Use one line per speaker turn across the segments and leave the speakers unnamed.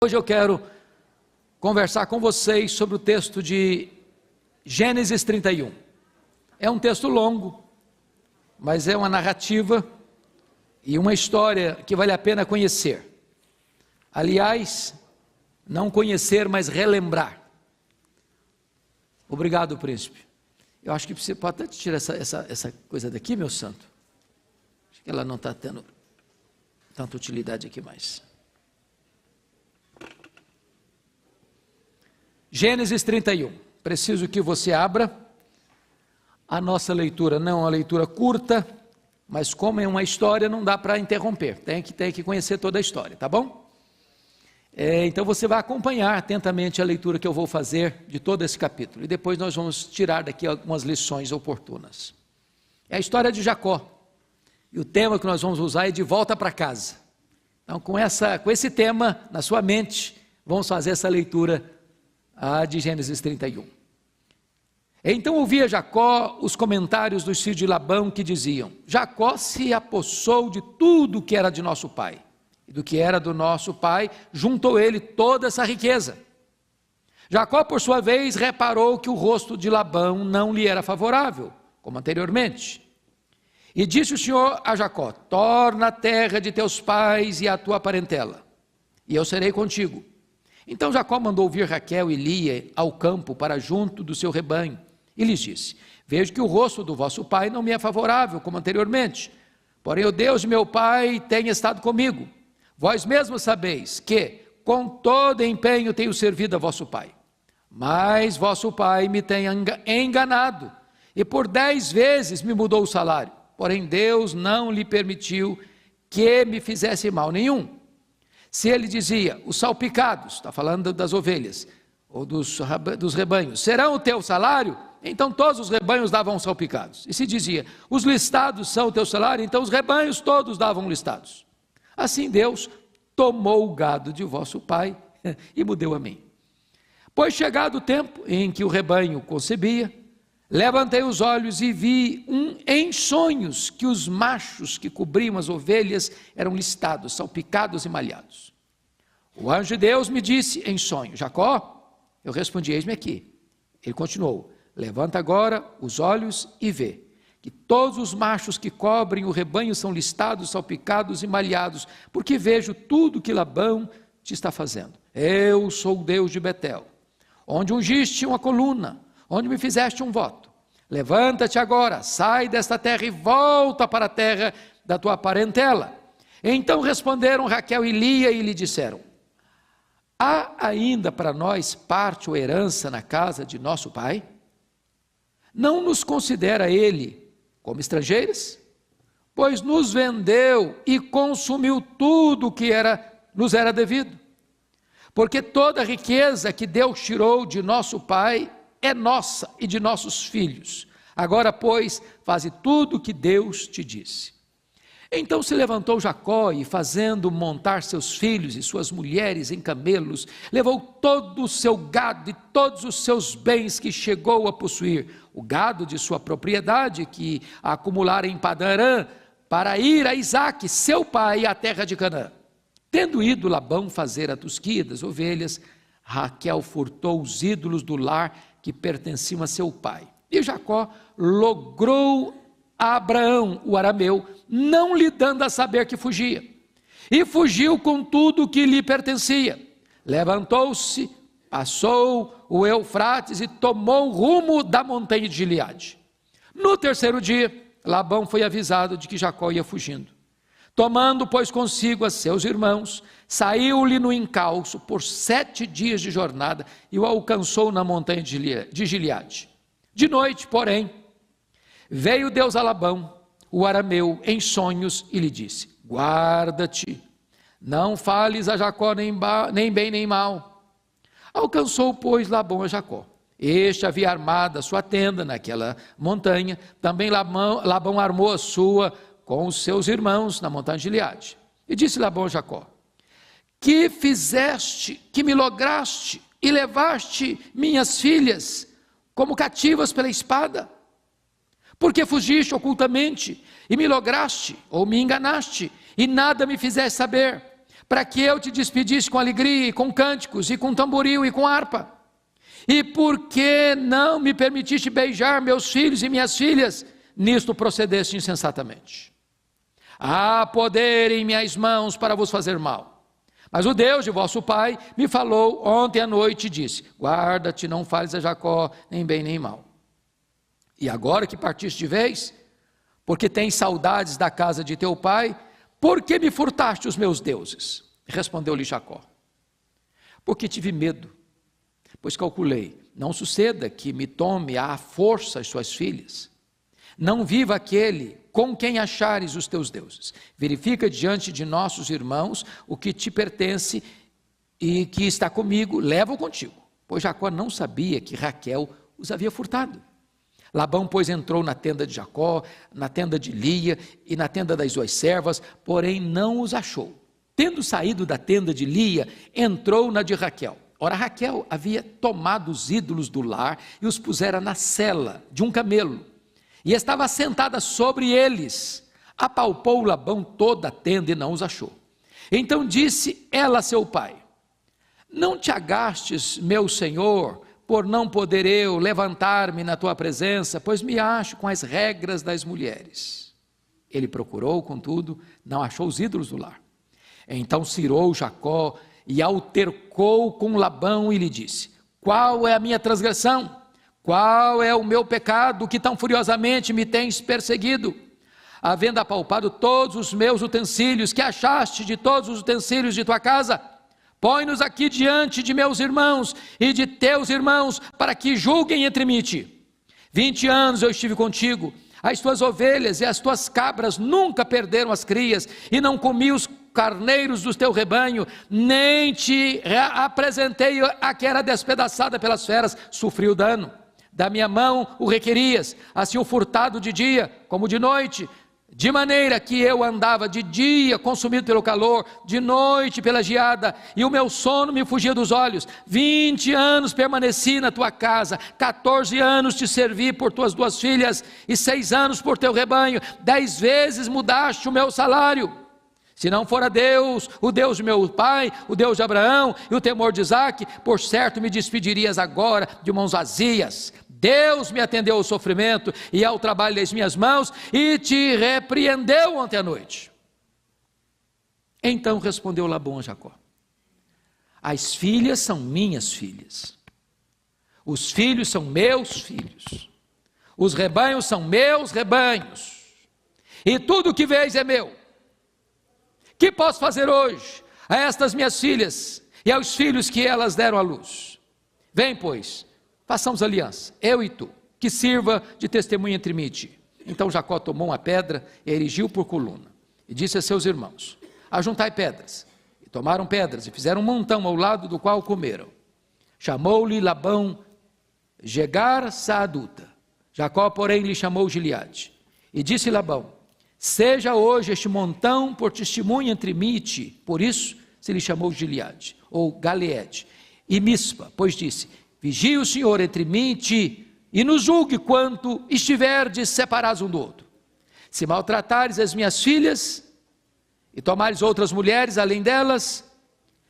Hoje eu quero conversar com vocês sobre o texto de Gênesis 31. É um texto longo, mas é uma narrativa e uma história que vale a pena conhecer. Aliás, não conhecer, mas relembrar. Obrigado, príncipe. Eu acho que você pode até tirar essa coisa daqui, meu santo. Acho que ela não está tendo tanta utilidade aqui mais. Gênesis 31. Preciso que você abra. A nossa leitura não é uma leitura curta, mas como é uma história, não dá para interromper. Tem que conhecer toda a história, tá bom? Então você vai acompanhar atentamente a leitura que eu vou fazer de todo esse capítulo. E depois nós vamos tirar daqui algumas lições oportunas. É a história de Jacó. E o tema que nós vamos usar é de volta para casa. Então com esse tema na sua mente, vamos fazer essa leitura de Gênesis 31. Então ouvia Jacó os comentários dos filhos de Labão que diziam: Jacó se apossou de tudo que era de nosso pai, e do que era do nosso pai juntou ele toda essa riqueza. Jacó, por sua vez, reparou que o rosto de Labão não lhe era favorável, como anteriormente. E disse o Senhor a Jacó: torna a terra de teus pais e a tua parentela, e eu serei contigo. Então Jacó mandou vir Raquel e Lia ao campo para junto do seu rebanho, e lhes disse: vejo que o rosto do vosso pai não me é favorável, como anteriormente, porém o Deus de meu pai tem estado comigo. Vós mesmos sabeis que, com todo empenho, tenho servido a vosso pai. Mas vosso pai me tem enganado, e por 10 vezes me mudou o salário, porém Deus não lhe permitiu que me fizesse mal nenhum. Se ele dizia: os salpicados, está falando das ovelhas, ou dos rebanhos, serão o teu salário, então todos os rebanhos davam salpicados. E se dizia: os listados são o teu salário, então os rebanhos todos davam listados. Assim Deus tomou o gado de vosso pai e me deu a mim. Pois chegado o tempo em que o rebanho concebia, levantei os olhos e vi em sonhos que os machos que cobriam as ovelhas eram listados, salpicados e malhados. O anjo de Deus me disse em sonho: Jacó? Eu respondi: eis-me aqui. Ele continuou: levanta agora os olhos e vê que todos os machos que cobrem o rebanho são listados, salpicados e malhados, porque vejo tudo que Labão te está fazendo. Eu sou o Deus de Betel, onde ungiste uma coluna, onde me fizeste um voto. Levanta-te agora, sai desta terra e volta para a terra da tua parentela. Então responderam Raquel e Lia e lhe disseram: há ainda para nós parte ou herança na casa de nosso pai? Não nos considera ele como estrangeiros? Pois nos vendeu e consumiu tudo o que nos era devido. Porque toda a riqueza que Deus tirou de nosso pai é nossa e de nossos filhos. Agora, pois, faze tudo o que Deus te disse. Então se levantou Jacó e, fazendo montar seus filhos e suas mulheres em camelos, levou todo o seu gado e todos os seus bens que chegou a possuir, o gado de sua propriedade que acumulara em Padã-Arã, para ir a Isaque, seu pai, à terra de Canaã. Tendo ido Labão fazer a tosquia das ovelhas, Raquel furtou os ídolos do lar que pertenciam a seu pai. E Jacó logrou a Abraão, o arameu, não lhe dando a saber que fugia. E fugiu com tudo o que lhe pertencia. Levantou-se, passou o Eufrates e tomou o rumo da montanha de Gileade. No terceiro dia, Labão foi avisado de que Jacó ia fugindo. Tomando, pois, consigo a seus irmãos, saiu-lhe no encalço por 7 dias de jornada e o alcançou na montanha de Gileade. De noite, porém, veio Deus a Labão, o arameu, em sonhos e lhe disse: guarda-te, não fales a Jacó nem bem nem mal. Alcançou, pois, Labão a Jacó. Este havia armado a sua tenda naquela montanha, também Labão armou a sua com os seus irmãos na montanha de Gileade. E disse Labão a Jacó: que fizeste, que me lograste e levaste minhas filhas como cativas pela espada? Porque fugiste ocultamente e me lograste, ou me enganaste, e nada me fizeste saber. para que eu te despedisse com alegria, e com cânticos, e com tamboril, e com harpa? E por que não me permitiste beijar meus filhos e minhas filhas? Nisto procedeste insensatamente. Há poder em minhas mãos para vos fazer mal. Mas o Deus de vosso pai me falou ontem à noite e disse: guarda-te, não fales a Jacó nem bem nem mal. E agora que partiste de vez, porque tens saudades da casa de teu pai, por que me furtaste os meus deuses? Respondeu-lhe Jacó: porque tive medo, pois calculei, não suceda que me tome à força as suas filhas. Não viva aquele com quem achares os teus deuses. Verifica diante de nossos irmãos o que te pertence e que está comigo, leva-o contigo. Pois Jacó não sabia que Raquel os havia furtado. Labão, pois, entrou na tenda de Jacó, na tenda de Lia e na tenda das duas servas, porém não os achou. Tendo saído da tenda de Lia, entrou na de Raquel. Ora, Raquel havia tomado os ídolos do lar e os pusera na sela de um camelo, e estava sentada sobre eles. Apalpou Labão toda a tenda e não os achou. Então disse ela a seu pai: não te agastes, meu senhor, por não poder eu levantar-me na tua presença, pois me acho com as regras das mulheres. Ele procurou, contudo, não achou os ídolos do lar. Então cirou Jacó e altercou com Labão e lhe disse: qual é a minha transgressão? Qual é o meu pecado que tão furiosamente me tens perseguido? Havendo apalpado todos os meus utensílios, que achaste de todos os utensílios de tua casa, põe-nos aqui diante de meus irmãos e de teus irmãos, para que julguem entre mim e ti. 20 anos eu estive contigo, as tuas ovelhas e as tuas cabras nunca perderam as crias, e não comi os carneiros do teu rebanho, nem te apresentei a que era despedaçada pelas feras. Sofri o dano, da minha mão o requerias, assim o furtado de dia como de noite, de maneira que eu andava de dia consumido pelo calor, de noite pela geada, e o meu sono me fugia dos olhos. 20 anos permaneci na tua casa, 14 anos te servi por tuas duas filhas, e 6 anos por teu rebanho. 10 vezes mudaste o meu salário. Se não fora Deus, o Deus de meu pai, o Deus de Abraão e o temor de Isaque, por certo me despedirias agora de mãos vazias. Deus me atendeu ao sofrimento e ao trabalho das minhas mãos, e te repreendeu ontem à noite. Então respondeu Labão a Jacó: as filhas são minhas filhas, os filhos são meus filhos, os rebanhos são meus rebanhos, e tudo o que vês é meu. Que posso fazer hoje a estas minhas filhas e aos filhos que elas deram à luz? Vem, pois, façamos aliança, eu e tu, que sirva de testemunha entre mim e ti. Então Jacó tomou uma pedra e a erigiu por coluna, e disse a seus irmãos: ajuntai pedras. E tomaram pedras e fizeram um montão ao lado do qual comeram. Chamou-lhe Labão Jegar Saaduta. Jacó, porém, lhe chamou Gileade. E disse Labão: seja hoje este montão por testemunha entre mim e ti. Por isso se lhe chamou Gileade, ou Galeede, e Mispa, pois disse: vigie o Senhor entre mim e ti, e nos julgue quanto estiverdes separados um do outro. Se maltratares as minhas filhas, e tomares outras mulheres além delas,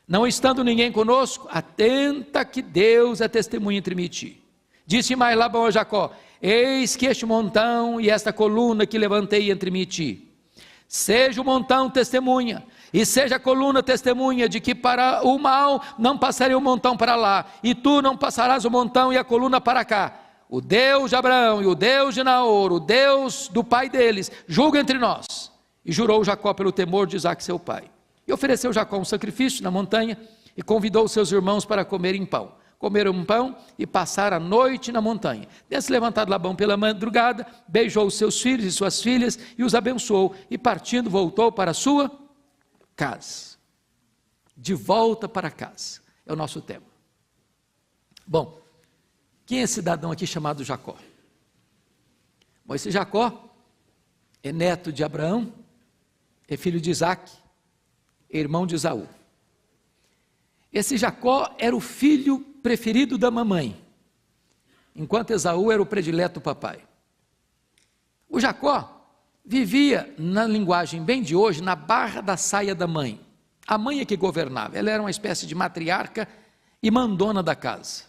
não estando ninguém conosco, atenta que Deus é testemunha entre mim e ti. Disse mais Labão a Jacó: eis que este montão e esta coluna que levantei entre mim e ti, seja o montão testemunha, e seja a coluna testemunha de que para o mal não passarei o montão para lá, e tu não passarás o montão e a coluna para cá. O Deus de Abraão e o Deus de Naor, o Deus do pai deles, julga entre nós. E jurou Jacó pelo temor de Isaque seu pai. E ofereceu Jacó um sacrifício na montanha, e convidou seus irmãos para comerem pão. Comeram pão e passaram a noite na montanha. Tendo-se levantado Labão pela madrugada, beijou os seus filhos e suas filhas e os abençoou, e partindo voltou para a sua casa. De volta para casa, é o nosso tema. Bom, quem é esse cidadão aqui chamado Jacó? Bom, esse Jacó é neto de Abraão, é filho de Isaque, é irmão de Esaú. Esse Jacó era o filho preferido da mamãe, enquanto Esaú era o predileto do papai. O Jacó vivia, na linguagem bem de hoje, na barra da saia da mãe. A mãe é que governava, ela era uma espécie de matriarca e mandona da casa.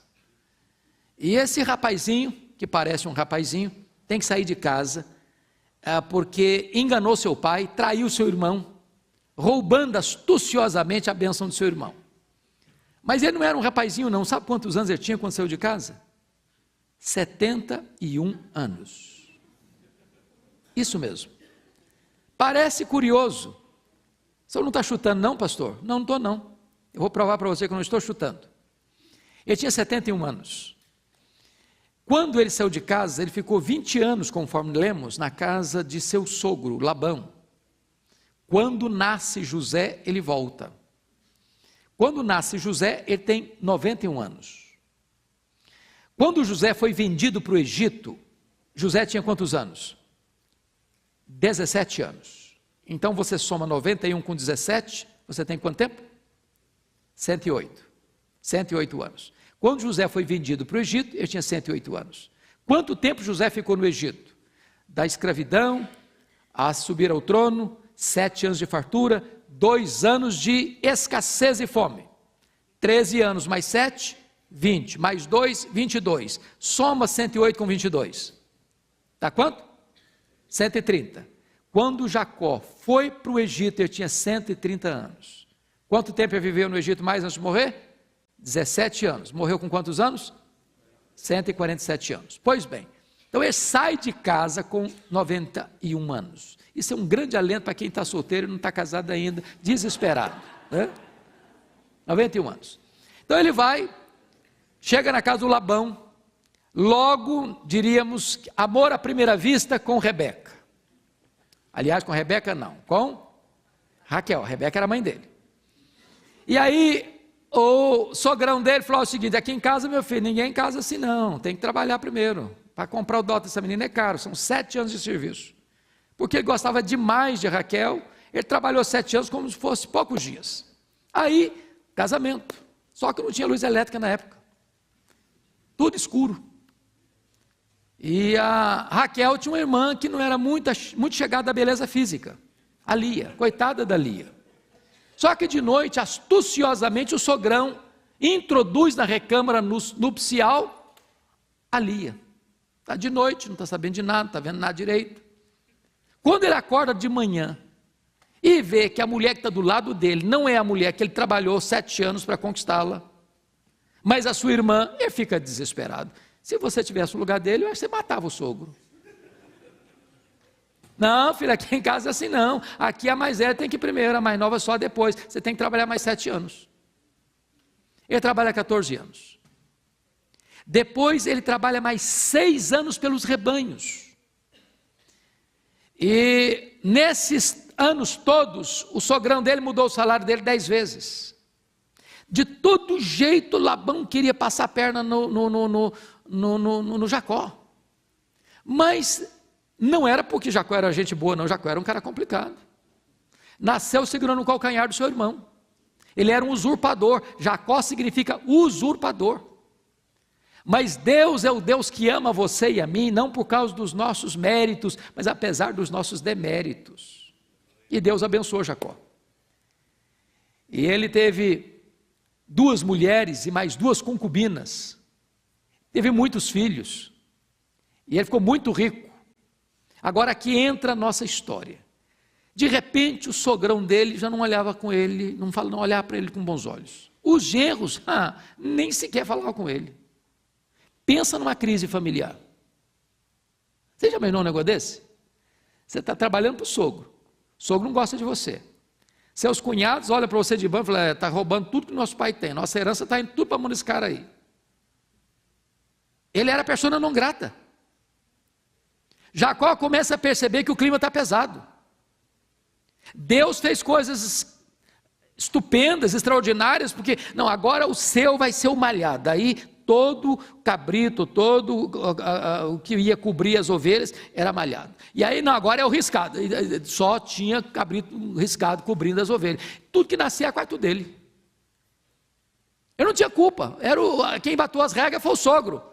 E esse rapazinho, que parece um rapazinho, tem que sair de casa, porque enganou seu pai, traiu seu irmão, roubando astuciosamente a bênção do seu irmão. Mas ele não era um rapazinho não, sabe quantos anos ele tinha quando saiu de casa? 71 anos. Isso mesmo. Parece curioso. O senhor não está chutando não, pastor? Não, não estou não. Eu vou provar para você que eu não estou chutando. Ele tinha 71 anos. Quando ele saiu de casa, ele ficou 20 anos, conforme lemos, na casa de seu sogro, Labão. Quando nasce José, ele volta. Quando nasce José, ele tem 91 anos. Quando José foi vendido para o Egito, José tinha quantos anos? 17 anos. Então você soma 91 com 17, você tem quanto tempo? 108. 108 anos. Quando José foi vendido para o Egito, ele tinha 108 anos. Quanto tempo José ficou no Egito? Da escravidão a subir ao trono, 7 anos de fartura, 2 anos de escassez e fome. 13 anos mais 7, 20, mais 2, 22. Soma 108 com 22. Dá quanto? 130. Quando Jacó foi para o Egito, ele tinha 130 anos. Quanto tempo ele viveu no Egito mais antes de morrer? 17 anos. Morreu com quantos anos? 147 anos. Pois bem, então ele sai de casa com 91 anos. Isso é um grande alento para quem está solteiro e não está casado ainda, desesperado, né? 91 anos. Então ele vai, chega na casa do Labão, logo, diríamos, amor à primeira vista com Rebeca. Aliás, com Rebeca não, com Raquel. Rebeca era a mãe dele. E aí, o sogrão dele falou o seguinte: aqui em casa, meu filho, ninguém casa assim não, tem que trabalhar primeiro. Para comprar o dote dessa menina é caro, são 7 anos de serviço. Porque ele gostava demais de Raquel, ele trabalhou 7 anos como se fosse poucos dias. Aí, casamento. Só que não tinha luz elétrica na época. Tudo escuro. E a Raquel tinha uma irmã que não era muito chegada à beleza física. A Lia, coitada da Lia. Só que de noite, astuciosamente, o sogrão introduz na recâmara nupcial a Lia. Está de noite, não está sabendo de nada, não está vendo nada direito. Quando ele acorda de manhã e vê que a mulher que está do lado dele não é a mulher que ele trabalhou 7 anos para conquistá-la, mas a sua irmã, ele fica desesperado. Se você tivesse no lugar dele, eu acho que você matava o sogro. Não, filho, aqui em casa é assim não. Aqui a mais velha tem que ir primeiro, a mais nova só depois. Você tem que trabalhar mais 7 anos. Ele trabalha 14 anos. Depois ele trabalha mais 6 anos pelos rebanhos. E nesses anos todos, o sogrão dele mudou o salário dele 10 vezes. De todo jeito, Labão queria passar a perna no Jacó. Mas não era porque Jacó era gente boa, não. Jacó era um cara complicado. Nasceu segurando o calcanhar do seu irmão. Ele era um usurpador. Jacó significa usurpador. Mas Deus é o Deus que ama você e a mim, não por causa dos nossos méritos, mas apesar dos nossos deméritos. E Deus abençoou Jacó. E ele teve 2 mulheres e mais 2 concubinas. Teve muitos filhos. E ele ficou muito rico. Agora aqui entra a nossa história. De repente o sogrão dele já não olhava com ele, não olhava para ele com bons olhos. Os genros, nem sequer falavam com ele. Pensa numa crise familiar. Você já imaginou um negócio desse? Você está trabalhando para o sogro não gosta de você. Seus cunhados olham para você de banco e falam: está roubando tudo que nosso pai tem, nossa herança está indo tudo para a mão desse cara aí. Ele era persona não grata. Jacó começa a perceber que o clima está pesado. Deus fez coisas estupendas, extraordinárias, porque, não, agora o seu vai ser o malhado. Aí todo cabrito, todo o que ia cobrir as ovelhas era malhado. E aí, não, agora é o riscado. Só tinha cabrito riscado cobrindo as ovelhas. Tudo que nascia é quarto dele. Eu não tinha culpa. Quem bateu as regras foi o sogro.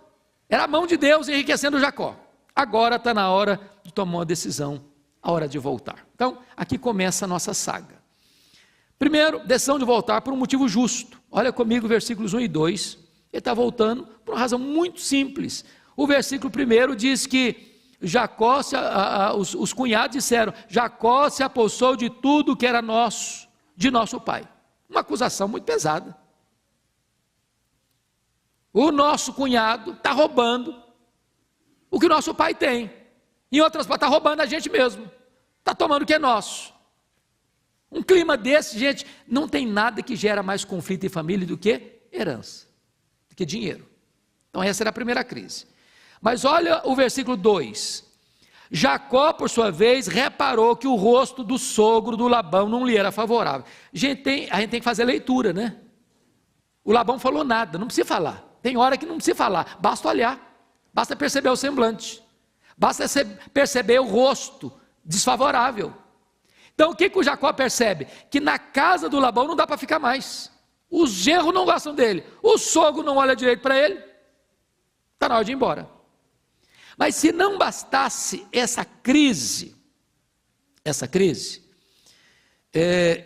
Era a mão de Deus enriquecendo Jacó. Agora está na hora de tomar uma decisão, a hora de voltar. Então, aqui começa a nossa saga. Primeiro, decisão de voltar por um motivo justo. Olha comigo versículos 1 e 2. Ele está voltando por uma razão muito simples. O versículo 1 diz que Jacó, os cunhados disseram, Jacó se apossou de tudo que era nosso, de nosso pai. Uma acusação muito pesada. O nosso cunhado está roubando o que o nosso pai tem. Em outras palavras, está roubando a gente mesmo. Está tomando o que é nosso. Um clima desse, gente, não tem nada que gera mais conflito em família do que herança, do que dinheiro. Então essa era a primeira crise. Mas olha o versículo 2. Jacó, por sua vez, reparou que o rosto do sogro do Labão não lhe era favorável. A gente tem que fazer leitura, né? O Labão falou nada, não precisa falar. Tem hora que não precisa falar, basta olhar, basta perceber o semblante, basta perceber o rosto desfavorável. Então o que o Jacó percebe? Que na casa do Labão não dá para ficar mais. Os genros não gostam dele, o sogro não olha direito para ele, está na hora de ir embora. Mas se não bastasse essa crise,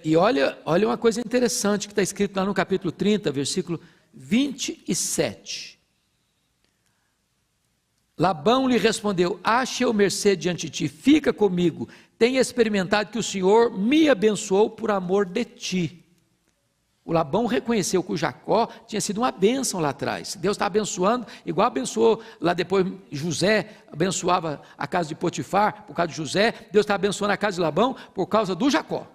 e olha uma coisa interessante que está escrito lá no capítulo 30, versículo 27. Labão lhe respondeu, ache eu mercê diante de ti, fica comigo, tenha experimentado que o Senhor me abençoou por amor de ti. O Labão reconheceu que o Jacó tinha sido uma bênção lá atrás. Deus está abençoando, igual abençoou lá depois José, abençoava a casa de Potifar por causa de José, Deus está abençoando a casa de Labão por causa do Jacó.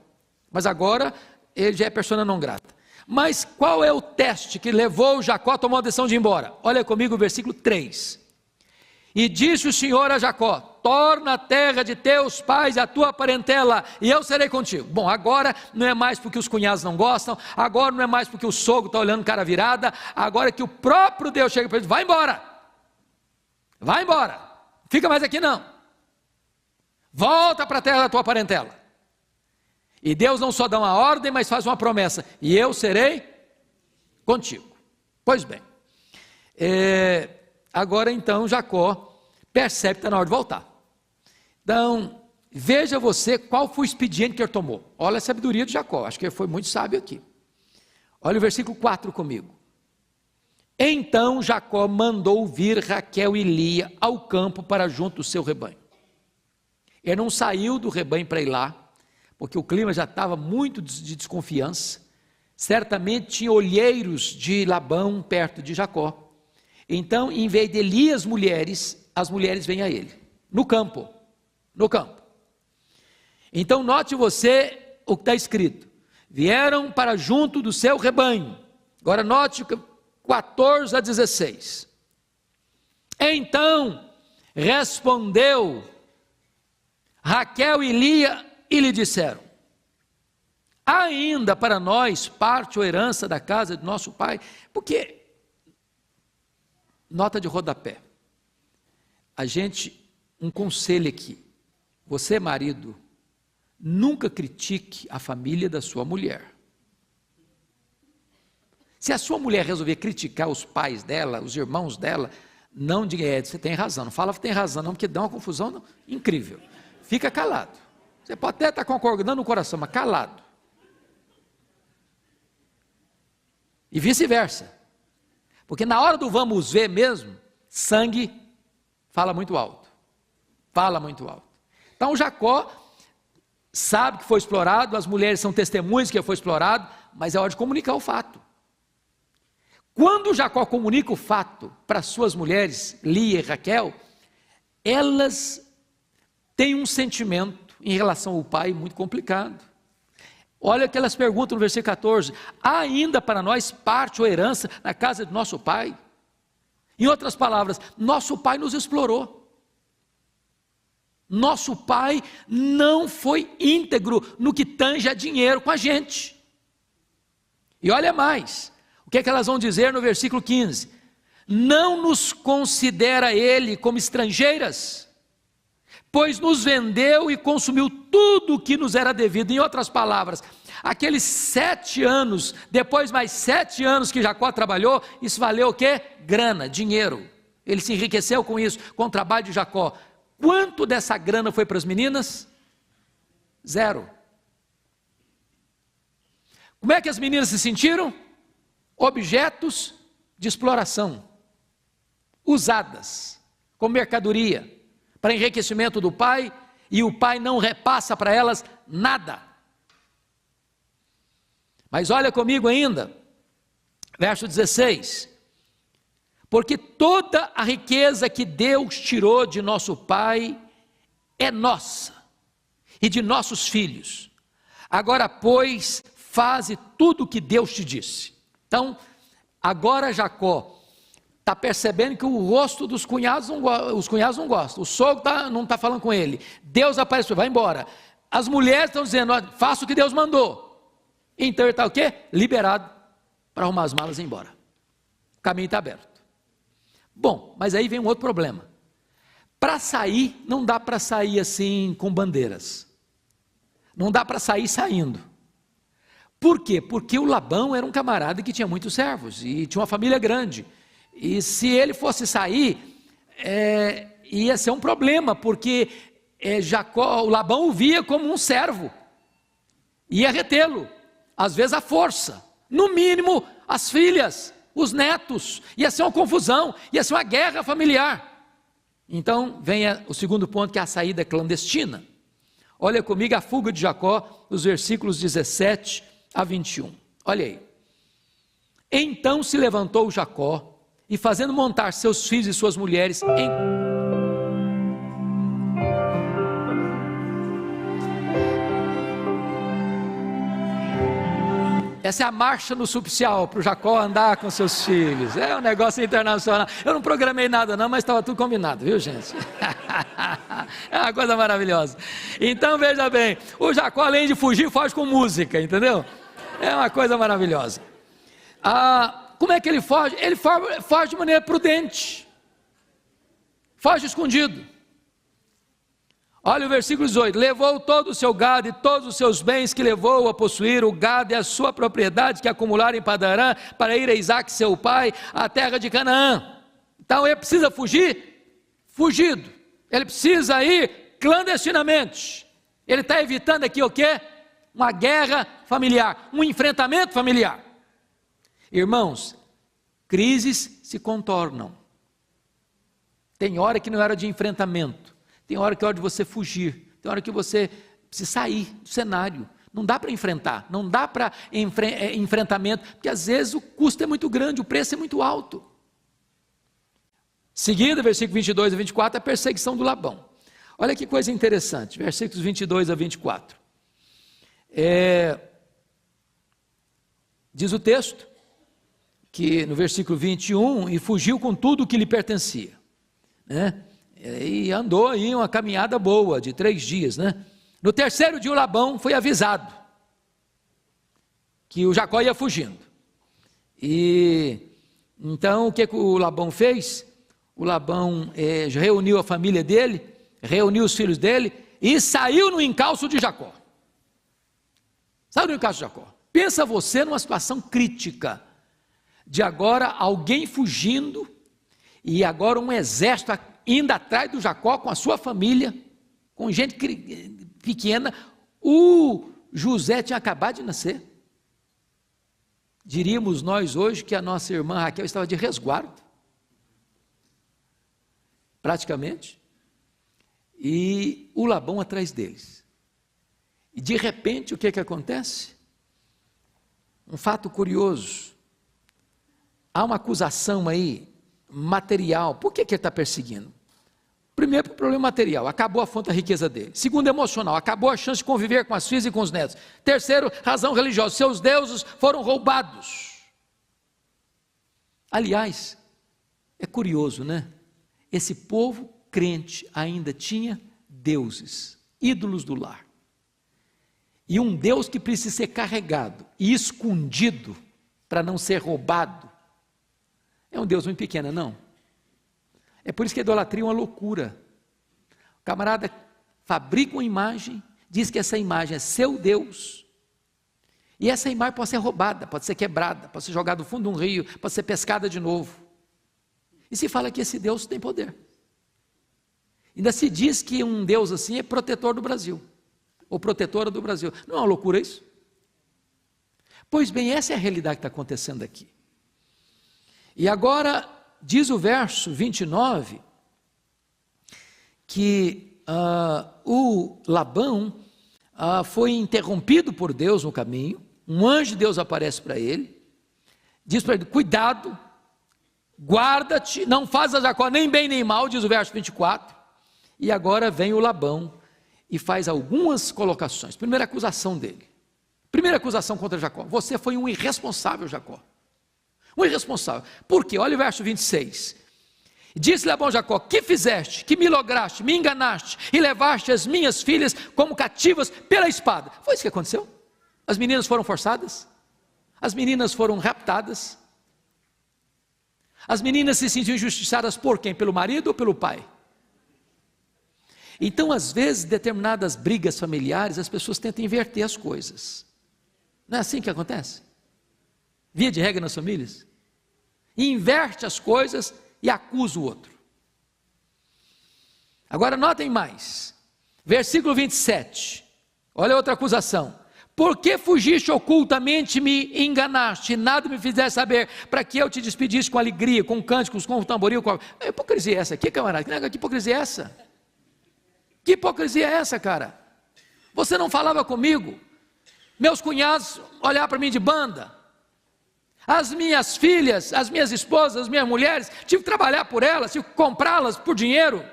Mas agora ele já é persona não grata. Mas qual é o teste que levou o Jacó a tomar a decisão de ir embora? Olha comigo o versículo 3. E disse o Senhor a Jacó, torna a terra de teus pais a tua parentela, e eu serei contigo. Bom, agora não é mais porque os cunhados não gostam, agora não é mais porque o sogro está olhando cara virada, agora é que o próprio Deus chega para ele, vai embora, fica mais aqui não, volta para a terra da tua parentela. E Deus não só dá uma ordem, mas faz uma promessa, e eu serei contigo. Pois bem, agora então Jacó percebe que está na hora de voltar. Então, veja você qual foi o expediente que ele tomou. Olha a sabedoria de Jacó, acho que ele foi muito sábio aqui. Olha o versículo 4 comigo. Então Jacó mandou vir Raquel e Lia ao campo para junto do seu rebanho. Ele não saiu do rebanho para ir lá, porque o clima já estava muito de desconfiança. Certamente tinha olheiros de Labão perto de Jacó. Então, em vez de Lia as mulheres vêm a ele, no campo. Então, note você o que está escrito, vieram para junto do seu rebanho. Agora note 14 a 16. Então, respondeu Raquel e Lia e lhe disseram, ainda para nós parte ou herança da casa de nosso pai, porque... Nota de rodapé, um conselho aqui, você marido, nunca critique a família da sua mulher. Se a sua mulher resolver criticar os pais dela, os irmãos dela, não diga, você tem razão, não fala que tem razão não, porque dá uma confusão incrível, fica calado, você pode até estar concordando no coração, mas calado, e vice-versa. Porque na hora do vamos ver mesmo, sangue fala muito alto. Então Jacó sabe que foi explorado, as mulheres são testemunhas que foi explorado, mas é hora de comunicar o fato. Quando Jacó comunica o fato para suas mulheres, Lia e Raquel, elas têm um sentimento em relação ao pai muito complicado. Olha o que elas perguntam no versículo 14, há ainda para nós parte ou herança na casa de nosso pai? Em outras palavras, nosso pai nos explorou, nosso pai não foi íntegro no que tange a dinheiro com a gente, e olha mais, o que é que elas vão dizer no versículo 15, não nos considera ele como estrangeiras, pois nos vendeu e consumiu tudo o que nos era devido. Em outras palavras, aqueles 7 anos, depois mais 7 anos que Jacó trabalhou, isso valeu o quê? Grana, dinheiro. Ele se enriqueceu com isso, com o trabalho de Jacó. Quanto dessa grana foi para as meninas? 0. Como é que as meninas se sentiram? Objetos de exploração, usadas como mercadoria, para enriquecimento do pai, e o pai não repassa para elas nada. Mas olha comigo ainda, verso 16: porque toda a riqueza que Deus tirou de nosso pai é nossa e de nossos filhos. Agora, pois, faze tudo o que Deus te disse. Então, agora Jacó está percebendo que o rosto dos cunhados os cunhados não gostam, o sogro não está falando com ele, Deus apareceu, vai embora. As mulheres estão dizendo, faça o que Deus mandou. Então ele está o quê? Liberado para arrumar as malas e ir embora. O caminho está aberto. Bom, mas aí vem um outro problema. Para sair, não dá para sair assim com bandeiras. Não dá para sair saindo. Por quê? Porque o Labão era um camarada que tinha muitos servos e tinha uma família grande. E se ele fosse sair, ia ser um problema, porque o Labão o via como um servo. Ia retê-lo, às vezes à força. No mínimo, as filhas, os netos. Ia ser uma confusão, ia ser uma guerra familiar. Então, vem o segundo ponto, que é a saída clandestina. Olha comigo a fuga de Jacó, os versículos 17 a 21. Olha aí. Então se levantou Jacó, e fazendo montar seus filhos e suas mulheres Essa é a marcha nupcial para o Jacó andar com seus filhos. É um negócio internacional. Eu não programei nada não, mas estava tudo combinado, viu, gente? É uma coisa maravilhosa. Então veja bem, o Jacó, além de fugir, foge com música, entendeu? É uma coisa maravilhosa. Como é que ele foge? Ele foge de maneira prudente. Foge escondido. Olha o versículo 18: levou todo o seu gado e todos os seus bens que levou a possuir, o gado e a sua propriedade que acumularam em Padarã, para ir a Isaque seu pai, à terra de Canaã. Então ele precisa fugir, fugido. Ele precisa ir clandestinamente. Ele está evitando aqui o quê? Uma guerra familiar, um enfrentamento familiar. Irmãos, crises se contornam. Tem hora que não é hora de enfrentamento. Tem hora que é hora de você fugir, tem hora que você precisa sair do cenário. Não dá para enfrentar, não dá para enfrentamento, porque às vezes o custo é muito grande, o preço é muito alto. Seguindo, versículo 22 a 24, a perseguição do Labão. Olha que coisa interessante, versículos 22 a 24. Diz o texto, que no versículo 21, e fugiu com tudo o que lhe pertencia, né? E andou aí uma caminhada boa, de 3 dias, né? No terceiro dia o Labão foi avisado, que o Jacó ia fugindo, e então o que o Labão fez? O Labão reuniu a família dele, reuniu os filhos dele, e saiu no encalço de Jacó. Saiu no encalço de Jacó. Pensa você numa situação crítica, de agora alguém fugindo, e agora um exército indo atrás do Jacó com a sua família, com gente pequena. O José tinha acabado de nascer. Diríamos nós hoje que a nossa irmã Raquel estava de resguardo, praticamente, e o Labão atrás deles. E de repente o que acontece? Um fato curioso. Há uma acusação aí, material. Por que ele está perseguindo? Primeiro, por problema material, acabou a fonte da riqueza dele. Segundo, emocional, acabou a chance de conviver com as filhas e com os netos. Terceiro, razão religiosa, seus deuses foram roubados. Aliás, é curioso, né? Esse povo crente ainda tinha deuses, ídolos do lar. E um Deus que precisa ser carregado e escondido para não ser roubado, é um Deus muito pequeno, não? É por isso que a idolatria é uma loucura. O camarada fabrica uma imagem, diz que essa imagem é seu Deus, e essa imagem pode ser roubada, pode ser quebrada, pode ser jogada no fundo de um rio, pode ser pescada de novo. E se fala que esse Deus tem poder. Ainda se diz que um Deus assim é protetor do Brasil, ou protetora do Brasil. Não é uma loucura isso? Pois bem, essa é a realidade que está acontecendo aqui. E agora, diz o verso 29, que o Labão foi interrompido por Deus no caminho, um anjo de Deus aparece para ele, diz para ele, cuidado, guarda-te, não faz a Jacó nem bem nem mal, diz o verso 24, e agora vem o Labão e faz algumas colocações. Primeira acusação dele, primeira acusação contra Jacó, você foi um irresponsável, Jacó, um irresponsável. Por quê? Olha o verso 26, disse Labão a Jacó, que fizeste, que me lograste, me enganaste, e levaste as minhas filhas como cativas pela espada. Foi isso que aconteceu? As meninas foram forçadas, as meninas foram raptadas, as meninas se sentiam injustiçadas por quem? Pelo marido ou pelo pai? Então, às vezes, determinadas brigas familiares, as pessoas tentam inverter as coisas. Não é assim que acontece? Via de regra nas famílias. Inverte as coisas e acusa o outro. Agora, notem mais. Versículo 27. Olha outra acusação. Por que fugiste ocultamente e me enganaste, e nada me fizeste saber, para que eu te despedisse com alegria, com cânticos, com tamboril, com... Que hipocrisia é essa aqui, camarada? Que hipocrisia é essa? Que hipocrisia é essa, cara? Você não falava comigo? Meus cunhados olhavam para mim de banda. As minhas filhas, as minhas esposas, as minhas mulheres, tive que trabalhar por elas, tive que comprá-las por dinheiro.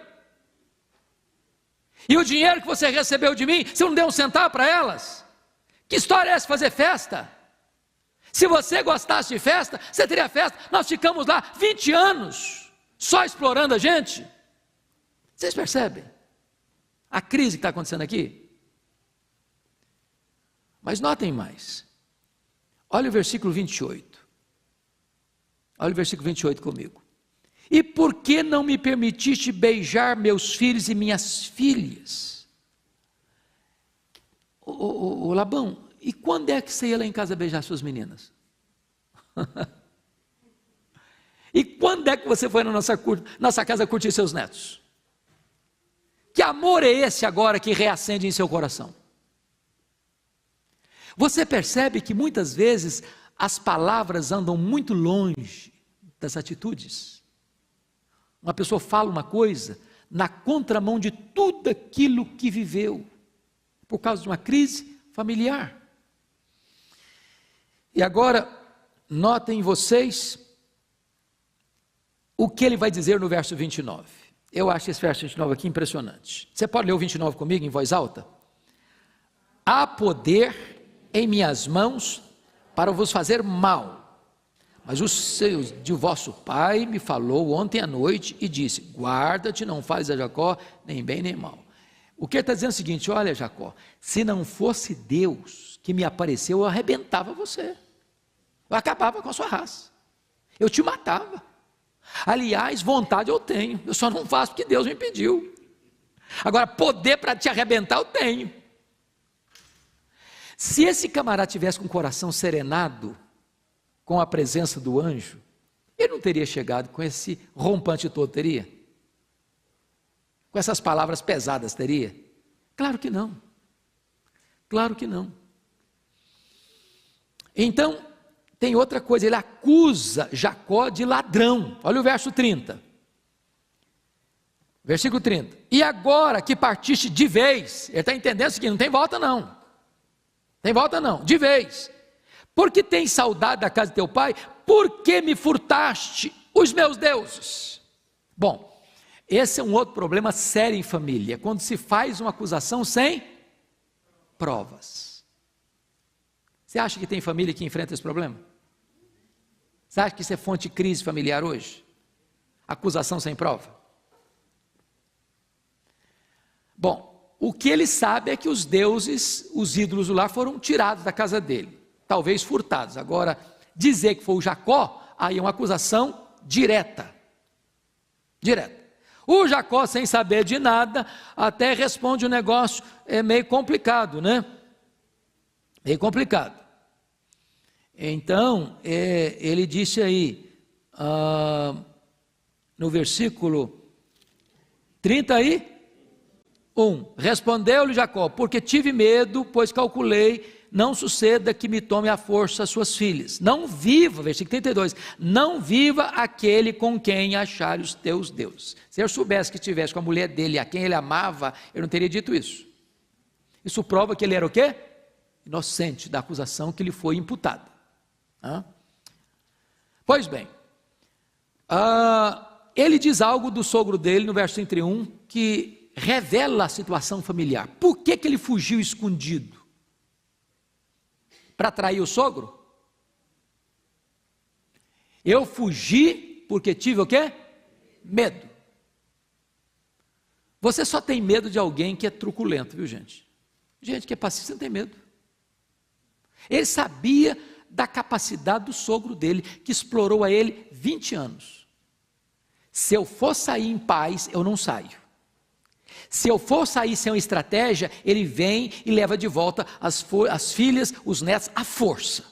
E o dinheiro que você recebeu de mim, você não deu um centavo para elas? Que história é essa, fazer festa? Se você gostasse de festa, você teria festa. Nós ficamos lá 20 anos, só explorando a gente. Vocês percebem a crise que está acontecendo aqui? Mas notem mais. Olha o versículo 28. Olha o versículo 28 comigo. E por que não me permitiste beijar meus filhos e minhas filhas? Ô Labão, e quando é que você ia lá em casa beijar suas meninas? E quando é que você foi na nossa casa curtir seus netos? Que amor é esse agora que reacende em seu coração? Você percebe que muitas vezes as palavras andam muito longe das atitudes. Uma pessoa fala uma coisa na contramão de tudo aquilo que viveu, por causa de uma crise familiar. E agora, notem vocês o que ele vai dizer no verso 29. Eu acho esse verso 29 aqui impressionante. Você pode ler o 29 comigo em voz alta? Há poder em minhas mãos para vos fazer mal, mas de vosso pai me falou ontem à noite e disse, guarda-te, não fales a Jacó nem bem nem mal. O que ele está dizendo é o seguinte, olha Jacó, se não fosse Deus que me apareceu, eu arrebentava você, eu acabava com a sua raça, eu te matava. Aliás, vontade eu tenho, eu só não faço porque Deus me pediu. Agora, poder para te arrebentar eu tenho. Se esse camarada tivesse com o coração serenado com a presença do anjo, ele não teria chegado com esse rompante todo, teria? Com essas palavras pesadas, teria? Claro que não. Claro que não. Então, tem outra coisa, ele acusa Jacó de ladrão. Olha o verso 30. Versículo 30. E agora que partiste de vez, ele está entendendo o seguinte, não tem volta não. Tem volta não, de vez. Porque tens saudade da casa de teu pai, por que me furtaste os meus deuses? Bom, esse é um outro problema sério em família, quando se faz uma acusação sem provas. Você acha que tem família que enfrenta esse problema? Você acha que isso é fonte de crise familiar hoje? Acusação sem prova? Bom, o que ele sabe é que os deuses, os ídolos do lar foram tirados da casa dele, talvez furtados. Agora, dizer que foi o Jacó, aí é uma acusação direta. Direta. O Jacó, sem saber de nada, até responde um negócio meio complicado, né? Meio complicado. Então, ele disse aí, no versículo 31, respondeu-lhe Jacó, porque tive medo, pois calculei, não suceda que me tome à força as suas filhas. Não viva, versículo 32, não viva aquele com quem achar os teus deuses. Se eu soubesse que estivesse com a mulher dele, a quem ele amava, eu não teria dito isso. Isso prova que ele era o quê? Inocente da acusação que lhe foi imputada. Pois bem, ele diz algo do sogro dele no verso 31, que revela a situação familiar. Por que ele fugiu escondido? Para atrair o sogro? Eu fugi porque tive o quê? Medo. Você só tem medo de alguém que é truculento, viu gente? Gente que é paciente não tem medo. Ele sabia da capacidade do sogro dele, que explorou a ele 20 anos. Se eu for sair em paz, eu não saio. Se eu for sair sem uma estratégia, ele vem e leva de volta as filhas, os netos, à força.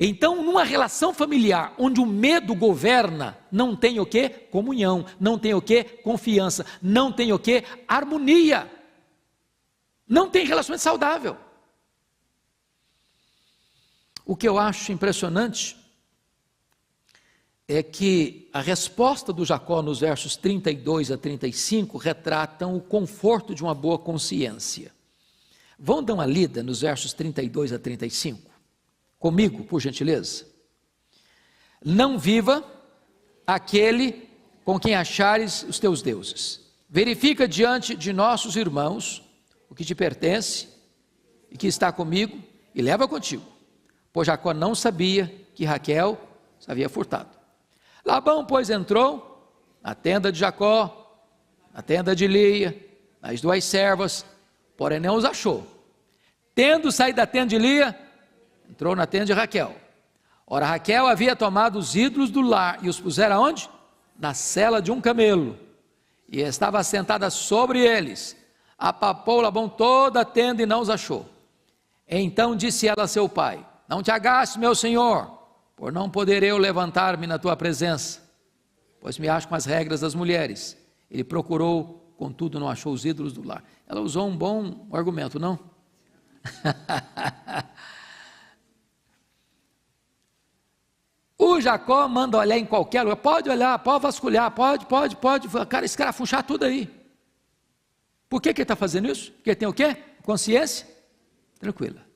Então, numa relação familiar, onde o medo governa, não tem o quê? Comunhão, não tem o quê? Confiança, não tem o quê? Harmonia. Não tem relacionamento saudável. O que eu acho impressionante é que a resposta do Jacó nos versos 32 a 35 retratam o conforto de uma boa consciência. Vão dar uma lida nos versos 32 a 35? Comigo, por gentileza. Não viva aquele com quem achares os teus deuses. Verifica diante de nossos irmãos o que te pertence e que está comigo e leva contigo. Pois Jacó não sabia que Raquel se havia furtado. Labão, pois, entrou na tenda de Jacó, na tenda de Lia, nas duas servas, porém não os achou. Tendo saído da tenda de Lia, entrou na tenda de Raquel. Ora, Raquel havia tomado os ídolos do lar e os pusera onde? Na sela de um camelo, e estava sentada sobre eles. Apapou Labão toda a tenda e não os achou. Então disse ela a seu pai: não te agastes, meu senhor, por não poder eu levantar-me na tua presença, pois me acho com as regras das mulheres. Ele procurou, contudo não achou os ídolos do lar. Ela usou um bom argumento, não? O Jacó manda olhar em qualquer lugar, pode olhar, pode vasculhar, pode, cara, escarafunchar tudo aí. Por que ele está fazendo isso? Porque ele tem o quê? Consciência tranquila.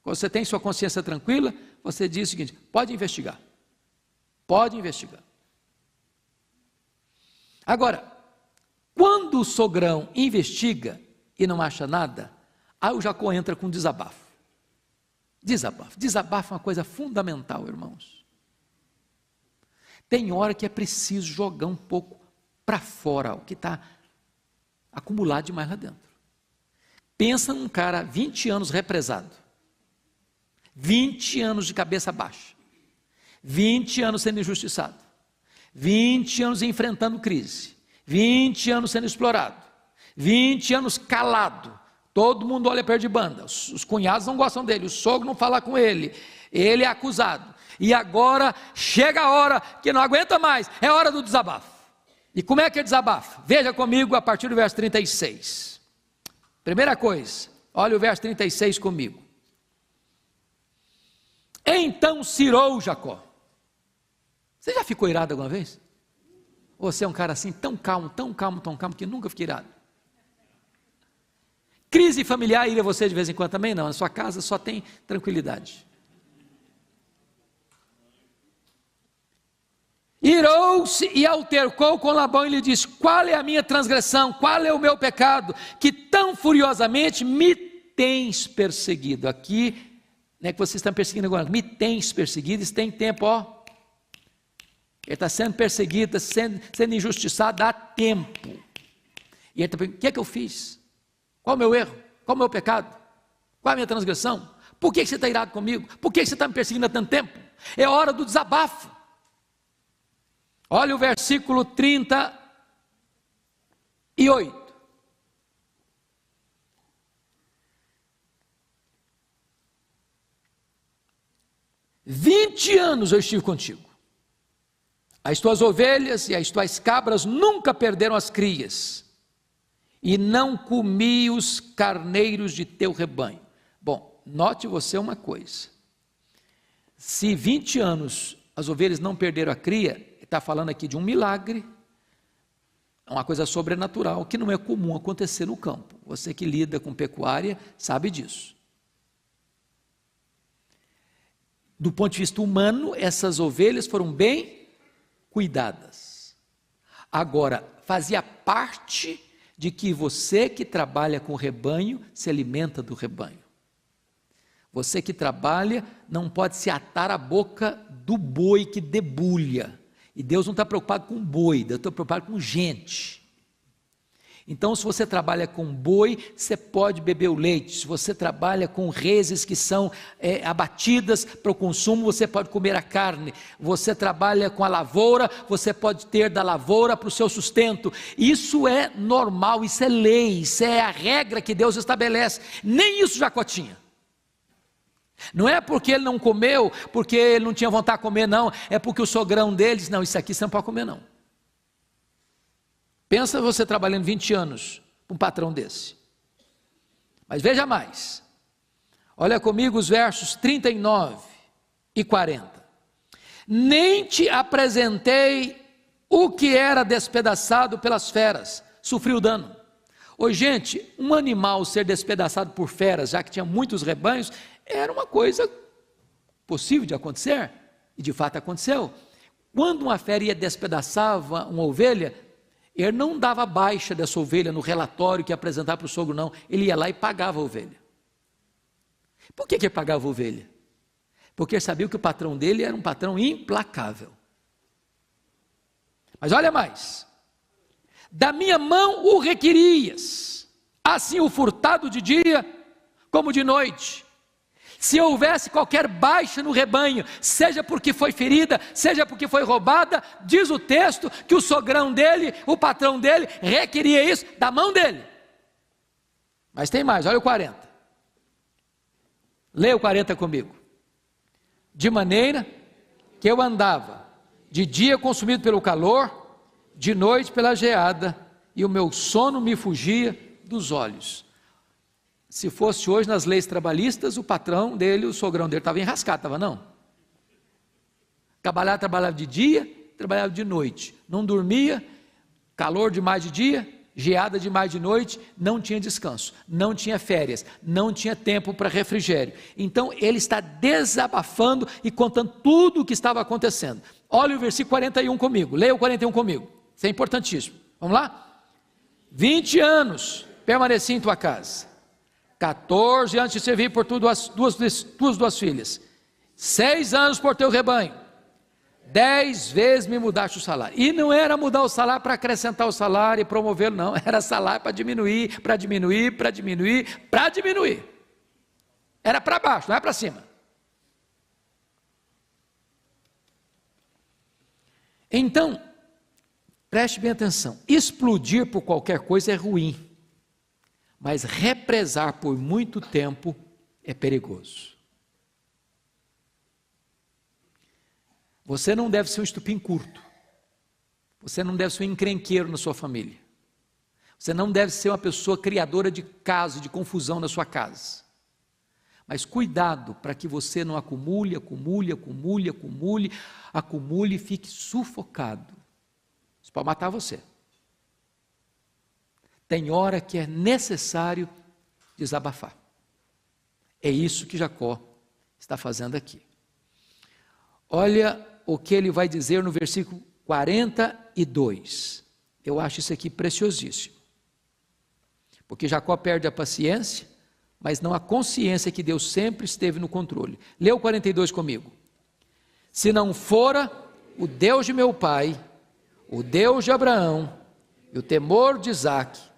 Quando você tem sua consciência tranquila, você diz o seguinte: pode investigar. Pode investigar. Agora, quando o sogrão investiga e não acha nada, aí o Jacó entra com desabafo. Desabafo é uma coisa fundamental, irmãos. Tem hora que é preciso jogar um pouco para fora o que está acumulado demais lá dentro. Pensa num cara 20 anos represado, 20 anos de cabeça baixa, 20 anos sendo injustiçado, 20 anos enfrentando crise, 20 anos sendo explorado, 20 anos calado, todo mundo olha perto de banda, os cunhados não gostam dele, o sogro não fala com ele, ele é acusado, e agora chega a hora que não aguenta mais, é hora do desabafo. E como é que é desabafo? Veja comigo a partir do verso 36. Primeira coisa, olha o verso 36 comigo. Então cirou Jacó. Você já ficou irado alguma vez? Ou você é um cara assim, tão calmo, que nunca fica irado? Crise familiar ira você de vez em quando também? Não, na sua casa só tem tranquilidade. Irou-se e altercou com Labão e lhe disse: qual é a minha transgressão, qual é o meu pecado, que tão furiosamente me tens perseguido? Aqui, não é que vocês estão perseguindo agora, me tens perseguido, isso tem tempo, ó. Ele está sendo perseguido, sendo injustiçado há tempo. E ele está perguntando: o que é que eu fiz? Qual é o meu erro? Qual é o meu pecado? Qual é a minha transgressão? Por que você está irado comigo? Por que você está me perseguindo há tanto tempo? É hora do desabafo. Olha o versículo 38. "20 anos eu estive contigo. As tuas ovelhas e as tuas cabras nunca perderam as crias. e não comi os carneiros de teu rebanho. Bom, note você uma coisa, se 20 anos as ovelhas não perderam a cria, está falando aqui de um milagre, uma coisa sobrenatural, que não é comum acontecer no campo. Você que lida com pecuária sabe disso. Do ponto de vista humano, essas ovelhas foram bem cuidadas. Agora, fazia parte de que você que trabalha com o rebanho, se alimenta do rebanho. Você que trabalha não pode se atar à boca do boi que debulha. E Deus não está preocupado com boi, Deus está preocupado com gente. Então, se você trabalha com boi, você pode beber o leite. Se você trabalha com reses que são abatidas para o consumo, você pode comer a carne. Você trabalha com a lavoura, você pode ter da lavoura para o seu sustento. Isso é normal, isso é lei, isso é a regra que Deus estabelece. Nem isso Jacó tinha. Não é porque ele não comeu, porque ele não tinha vontade de comer, não. É porque o sogrão dele disse, não, isso aqui você não pode comer, não. Pensa você trabalhando 20 anos com um patrão desse. Mas veja mais. Olha comigo os versos 39 e 40. Nem te apresentei o que era despedaçado pelas feras, sofreu dano. Oi, gente, um animal ser despedaçado por feras, já que tinha muitos rebanhos, era uma coisa possível de acontecer, e de fato aconteceu. Quando uma fera ia despedaçava uma ovelha, ele não dava baixa dessa ovelha no relatório que ia apresentar para o sogro, não. Ele ia lá e pagava a ovelha. Por que ele pagava a ovelha? Porque ele sabia que o patrão dele era um patrão implacável. Mas olha mais. Da minha mão o requerias, assim o furtado de dia como de noite. Se houvesse qualquer baixa no rebanho, seja porque foi ferida, seja porque foi roubada, diz o texto que o sogrão dele, o patrão dele, requeria isso da mão dele. Mas tem mais, olha o 40. Leia o 40 comigo. De maneira que eu andava, de dia consumido pelo calor, de noite pela geada, e o meu sono me fugia dos olhos. Se fosse hoje nas leis trabalhistas, o patrão dele, o sogrão dele, estava enrascado, estava não? Trabalhava de dia, trabalhava de noite, não dormia, calor demais de dia, geada demais de noite, não tinha descanso, não tinha férias, não tinha tempo para refrigério. Então ele está desabafando e contando tudo o que estava acontecendo. Olha o versículo 41 comigo, leia o 41 comigo, isso é importantíssimo. Vamos lá? 20 anos permaneci em tua casa. 14 anos te servi por tuas duas filhas, 6 anos por teu rebanho, 10 vezes me mudaste o salário. E não era mudar o salário para acrescentar o salário e promovê-lo, não, era salário para diminuir, para diminuir, para diminuir, para diminuir. Era para baixo, não é para cima. Então, preste bem atenção, explodir por qualquer coisa é ruim. Mas represar por muito tempo é perigoso. Você não deve ser um estupim curto. Você não deve ser um encrenqueiro na sua família. Você não deve ser uma pessoa criadora de caos, de confusão na sua casa. Mas cuidado para que você não acumule e fique sufocado. Isso pode matar você. Tem hora que é necessário desabafar. É isso que Jacó está fazendo aqui. Olha o que ele vai dizer no versículo 42. Eu acho isso aqui preciosíssimo. Porque Jacó perde a paciência, mas não a consciência que Deus sempre esteve no controle. Lê o 42 comigo. Se não fora o Deus de meu pai, o Deus de Abraão e o temor de Isaque,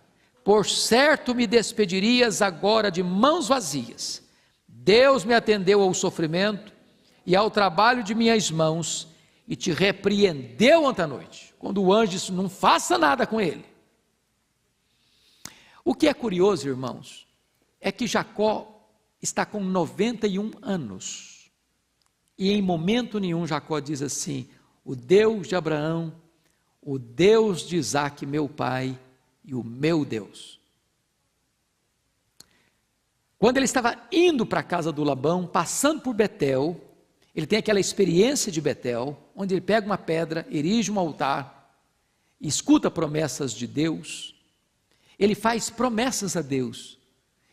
por certo me despedirias agora de mãos vazias. Deus me atendeu ao sofrimento e ao trabalho de minhas mãos e te repreendeu ontem à noite, quando o anjo disse, não faça nada com ele. O que é curioso, irmãos, é que Jacó está com 91 anos, e em momento nenhum Jacó diz assim, o Deus de Abraão, o Deus de Isaque, meu pai, e o meu Deus. Quando ele estava indo para a casa do Labão, passando por Betel, ele tem aquela experiência de Betel, onde ele pega uma pedra, erige um altar, escuta promessas de Deus, ele faz promessas a Deus,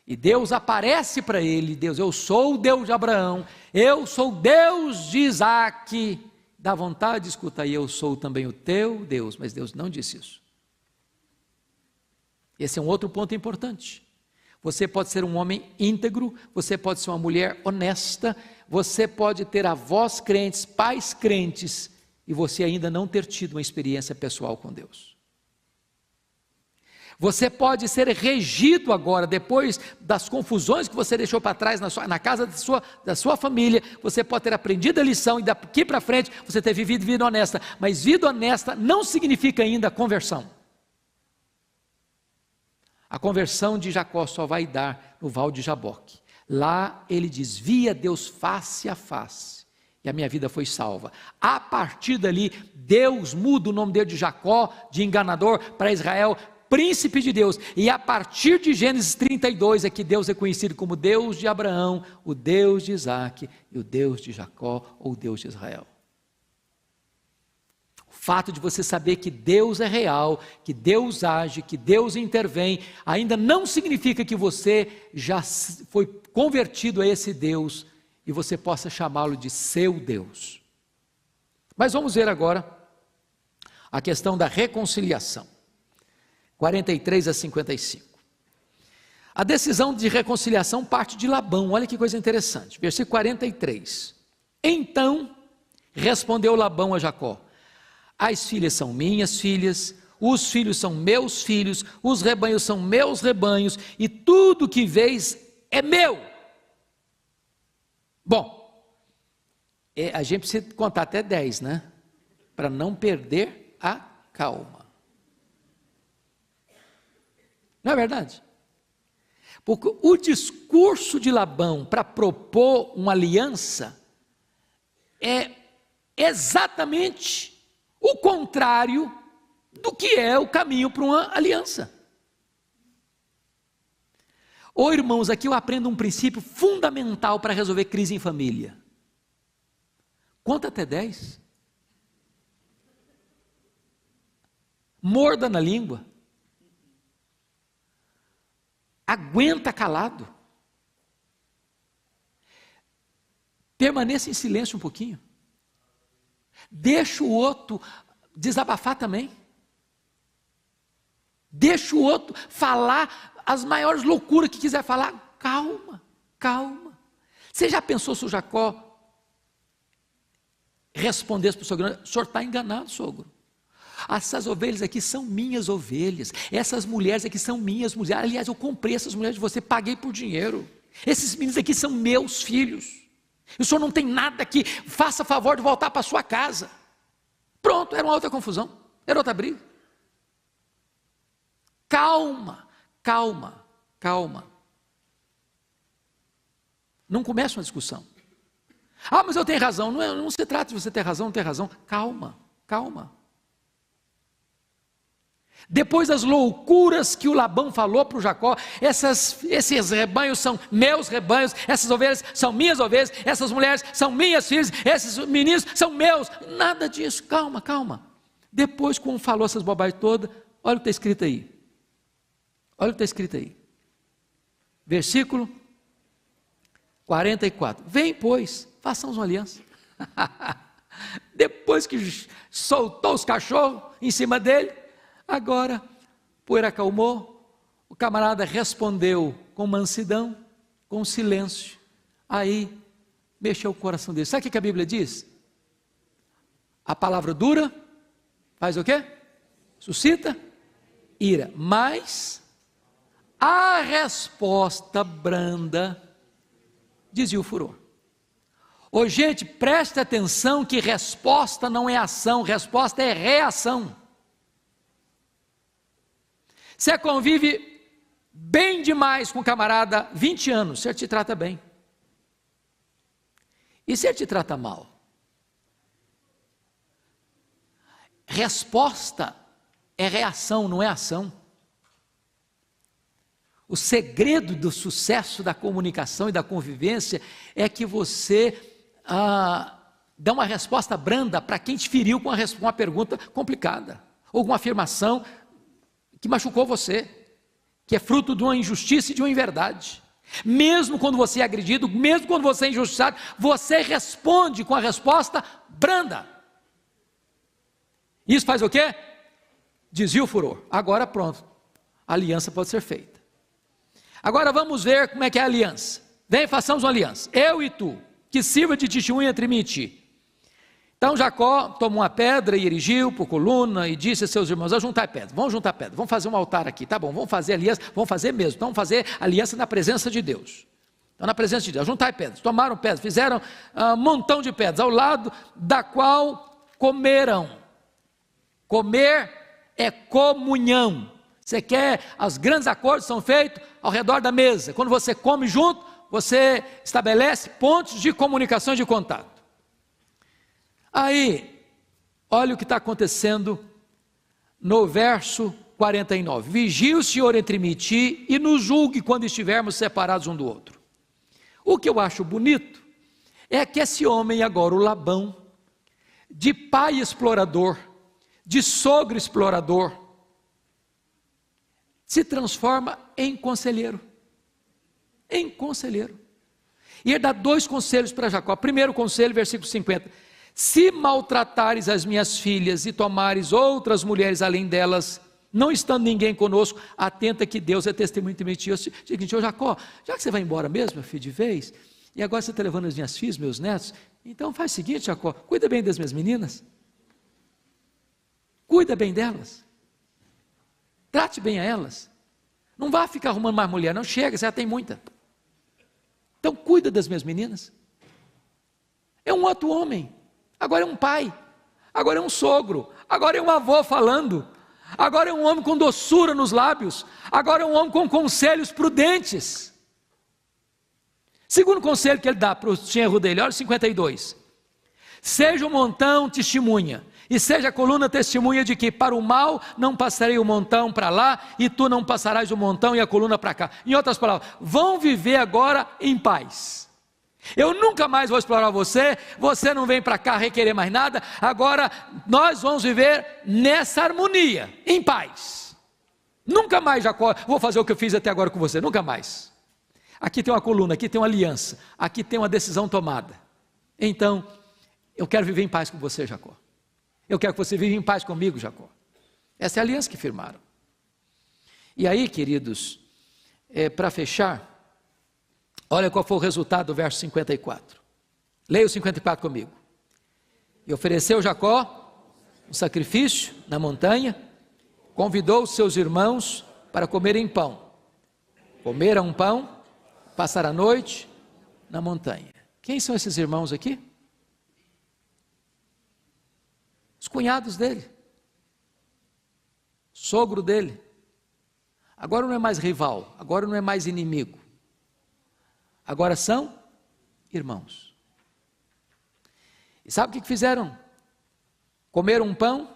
e Deus aparece para ele, Deus, eu sou o Deus de Abraão, eu sou o Deus de Isaac, dá vontade de escutar, e eu sou também o teu Deus, mas Deus não disse isso. Esse é um outro ponto importante. Você pode ser um homem íntegro, você pode ser uma mulher honesta, você pode ter avós crentes, pais crentes, e você ainda não ter tido uma experiência pessoal com Deus. Você pode ser regido agora, depois das confusões que você deixou para trás na casa da sua família, você pode ter aprendido a lição e daqui para frente você ter vivido vida honesta, mas vida honesta não significa ainda conversão. A conversão de Jacó só vai dar no Val de Jaboque. Lá ele diz, vi a Deus face a face, e a minha vida foi salva. A partir dali, Deus muda o nome dele de Jacó, de enganador, para Israel, príncipe de Deus. E a partir de Gênesis 32 é que Deus é conhecido como Deus de Abraão, o Deus de Isaac e o Deus de Jacó, ou o Deus de Israel. O fato de você saber que Deus é real, que Deus age, que Deus intervém, ainda não significa que você já foi convertido a esse Deus e você possa chamá-lo de seu Deus. Mas vamos ver agora a questão da reconciliação. 43 a 55. A decisão de reconciliação parte de Labão, olha que coisa interessante, versículo 43. Então respondeu Labão a Jacó, as filhas são minhas filhas, os filhos são meus filhos, os rebanhos são meus rebanhos, e tudo que vês é meu. Bom, a gente precisa contar até 10, né? Para não perder a calma. Não é verdade? Porque o discurso de Labão para propor uma aliança é exatamente o contrário do que é o caminho para uma aliança. Ô irmãos, aqui eu aprendo um princípio fundamental para resolver crise em família. Conta até 10. Morda na língua. Aguenta calado. Permaneça em silêncio um pouquinho. Deixa o outro desabafar também. Deixa o outro falar as maiores loucuras que quiser falar. Calma, calma. Você já pensou se o Jacó respondesse para o sogro, o senhor está enganado, sogro. Essas ovelhas aqui são minhas ovelhas. Essas mulheres aqui são minhas mulheres. Aliás, eu comprei essas mulheres de você, paguei por dinheiro. Esses meninos aqui são meus filhos. E o senhor não tem nada aqui, faça favor de voltar para a sua casa. Pronto, era uma outra confusão, era outra briga. Calma, calma, calma. Não começa uma discussão. Ah, mas eu tenho razão. Não se trata de você ter razão, não ter razão. Calma, calma. Depois das loucuras que o Labão falou para o Jacó, esses rebanhos são meus rebanhos, essas ovelhas são minhas ovelhas, essas mulheres são minhas filhas, esses meninos são meus, nada disso, calma, calma. Depois, quando falou essas bobagens todas, olha o que está escrito aí, olha o que está escrito aí, versículo 44, vem pois, façamos uma aliança. Depois que soltou os cachorros em cima dele, agora, poeira acalmou, o camarada respondeu com mansidão, com silêncio, aí mexeu o coração dele. Sabe o que a Bíblia diz? A palavra dura faz o quê? Suscita ira, mas a resposta branda desvia o furor. Ô gente, preste atenção que resposta não é ação, resposta é reação. Você convive bem demais com o camarada 20 anos, você te trata bem. E se ele te trata mal? Resposta é reação, não é ação. O segredo do sucesso da comunicação e da convivência é que você dá uma resposta branda para quem te feriu com uma pergunta complicada, ou com uma afirmação que machucou você, que é fruto de uma injustiça e de uma inverdade. Mesmo quando você é agredido, mesmo quando você é injustiçado, você responde com a resposta branda. Isso faz o quê? Desvia o furor. Agora pronto, a aliança pode ser feita. Agora vamos ver como é que é a aliança. Vem, façamos uma aliança, eu e tu, que sirva de testemunha entre mim e ti. Então Jacó tomou uma pedra e erigiu por coluna e disse a seus irmãos: vamos juntar pedra, vamos fazer um altar aqui, tá bom, vamos fazer aliança, vamos fazer mesmo, então vamos fazer aliança na presença de Deus. Então na presença de Deus, juntai pedras, tomaram pedras, fizeram um montão de pedras, ao lado da qual comeram. Comer é comunhão. Você quer, os grandes acordos são feitos ao redor da mesa. Quando você come junto, você estabelece pontos de comunicação e de contato. Aí, olha o que está acontecendo no verso 49. Vigie o Senhor entre mim e ti, e nos julgue quando estivermos separados um do outro. O que eu acho bonito é que esse homem agora, o Labão, de pai explorador, de sogro explorador, se transforma em conselheiro. Em conselheiro. E ele dá 2 conselhos para Jacó. Primeiro conselho, versículo 50. Se maltratares as minhas filhas e tomares outras mulheres além delas, não estando ninguém conosco, atenta que Deus é testemunho entre mim e ti. Seguinte, ô Jacó, já que você vai embora mesmo, meu filho, de vez, e agora você está levando as minhas filhas, meus netos, então faz o seguinte, Jacó, cuida bem das minhas meninas. Cuida bem delas. Trate bem a elas. Não vá ficar arrumando mais mulher, não chega, você já tem muita. Então cuida das minhas meninas. É um outro homem. Agora é um pai. Agora é um sogro. Agora é um avô falando. Agora é um homem com doçura nos lábios. Agora é um homem com conselhos prudentes. Segundo conselho que ele dá para o genro dele, olha 52. Seja o montão testemunha, e seja a coluna testemunha de que para o mal não passarei o montão para lá, e tu não passarás o montão e a coluna para cá. Em outras palavras, vão viver agora em paz. Eu nunca mais vou explorar você, você não vem para cá requerer mais nada, agora nós vamos viver nessa harmonia, em paz. Nunca mais, Jacó, vou fazer o que eu fiz até agora com você, nunca mais. Aqui tem uma coluna, aqui tem uma aliança, aqui tem uma decisão tomada. Então, eu quero viver em paz com você, Jacó. Eu quero que você viva em paz comigo, Jacó. Essa é a aliança que firmaram. E aí, queridos, para fechar, olha qual foi o resultado do verso 54. Leia o 54 comigo. E ofereceu Jacó um sacrifício na montanha, convidou os seus irmãos para comerem pão. Comeram um pão, passaram a noite na montanha. Quem são esses irmãos aqui? Os cunhados dele, sogro dele. Agora não é mais rival, agora não é mais inimigo. Agora são irmãos. E sabe o que fizeram? Comeram um pão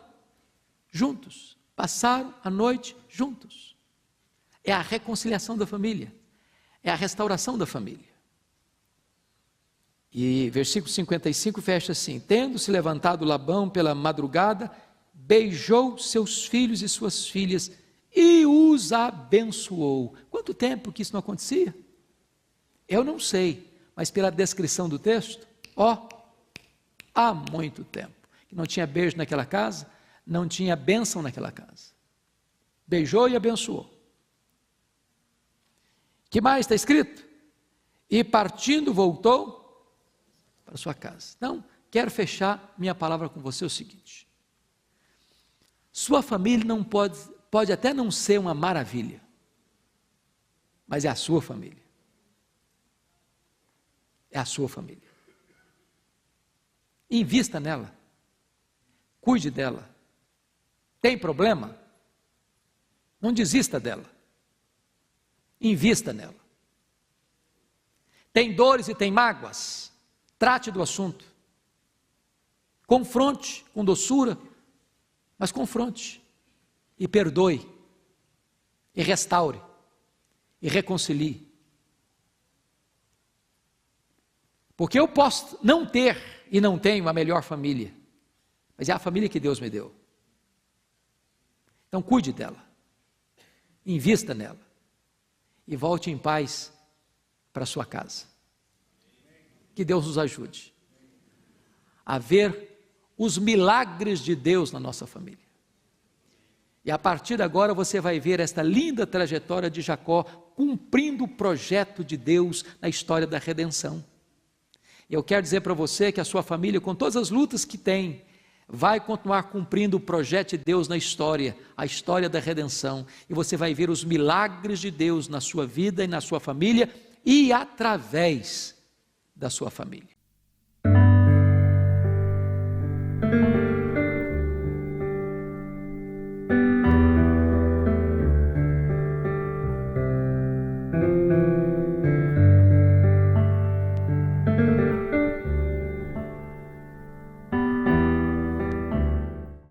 juntos, passaram a noite juntos. É a reconciliação da família, é a restauração da família. E versículo 55 fecha assim: tendo se levantado Labão pela madrugada, beijou seus filhos e suas filhas e os abençoou. Quanto tempo que isso não acontecia? Eu não sei, mas pela descrição do texto, há muito tempo que não tinha beijo naquela casa, não tinha bênção naquela casa. Beijou e abençoou. Que mais está escrito? E partindo voltou para sua casa. Então, quero fechar minha palavra com você o seguinte: sua família não pode até não ser uma maravilha, mas é a sua família. É a sua família. Invista nela. Cuide dela. Tem problema? Não desista dela. Invista nela. Tem dores e tem mágoas? Trate do assunto. Confronte com doçura, mas confronte. E perdoe. E restaure. e reconcilie. Porque eu posso não ter e não tenho a melhor família, mas é a família que Deus me deu. Então cuide dela, invista nela e volte em paz para a sua casa. Que Deus nos ajude a ver os milagres de Deus na nossa família. E a partir de agora você vai ver esta linda trajetória de Jacó cumprindo o projeto de Deus na história da redenção. E eu quero dizer para você que a sua família, com todas as lutas que tem, vai continuar cumprindo o projeto de Deus na história, a história da redenção. E você vai ver os milagres de Deus na sua vida e na sua família e através da sua família.